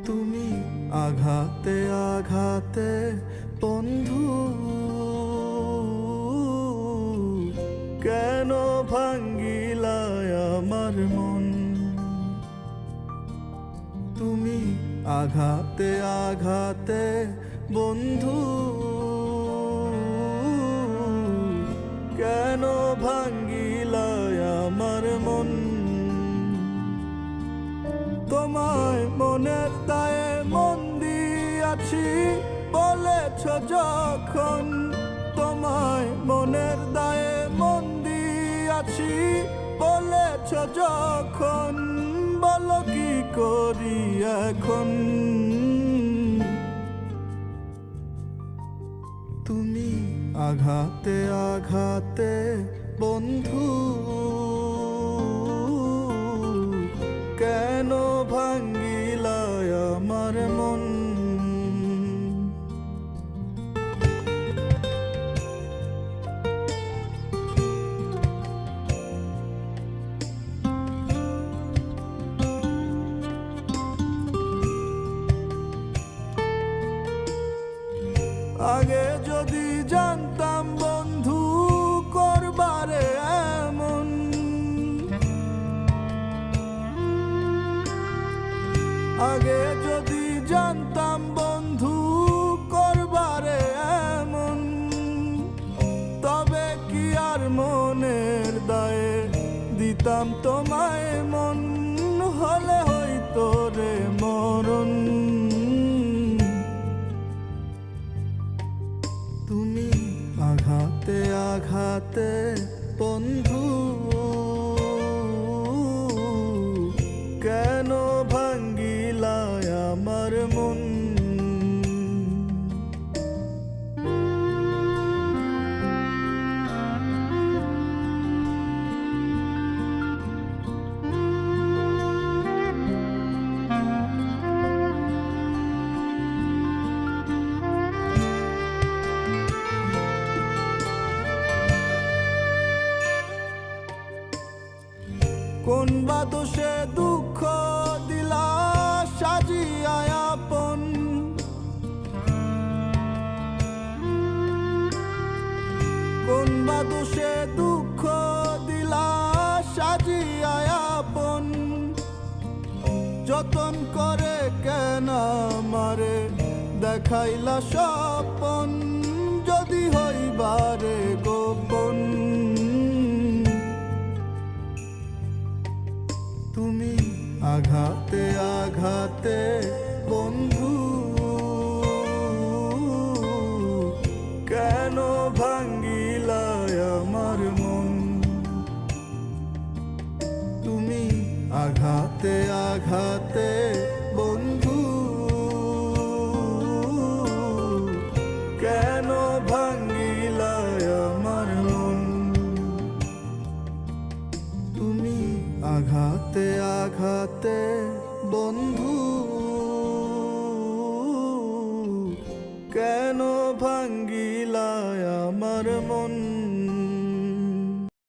তুমি আঘাতে আঘাতে বন্ধু কেন ভাঙ্গিলায় আমার মন। তুমি আঘাতে আঘাতে বন্ধু কেন ভাঙ্গিলায় আমার মন। তোমায় মনের দায়ে মন দিয়াছি বলেছ যখন, তোমায় মনের দায়ে মন দিয়াছি বলেছ যখন, বলো কি করি এখন। তুমি আঘাতে আঘাতে বন্ধু কেন ভাঙ্গিলায় আমার মন। আগে যদি জানতাম বন্ধু করবারে এমন, আগে যদি জানতাম বন্ধু করবারে এমন, তবে কি আর মনের দায়ে দিতাম তোমায় মন। হলে হইতো রে মরণ। তুমি আঘাতে আঘাতে বন্ধু কেন ভাঙ্গিলায় আমার মন। কোন বা দোষে দুঃখ দিলা সাজিয়া আপন, কোন বা দোষে দুঃখ দিলা সাজিয়া আপন, যতন করে কেন আমারে দেখাইলা স্বপন, যদি হইবারে গোপন। তুমি আঘাতে আঘাতে বন্ধু কেন ভাঙ্গিলায় আমার মন। তুমি আঘাতে আঘাতে বন্ধু কেন ভাঙ্গিলায় আমার মন। তুমি আঘাতে আঘাতে বন্ধু কেন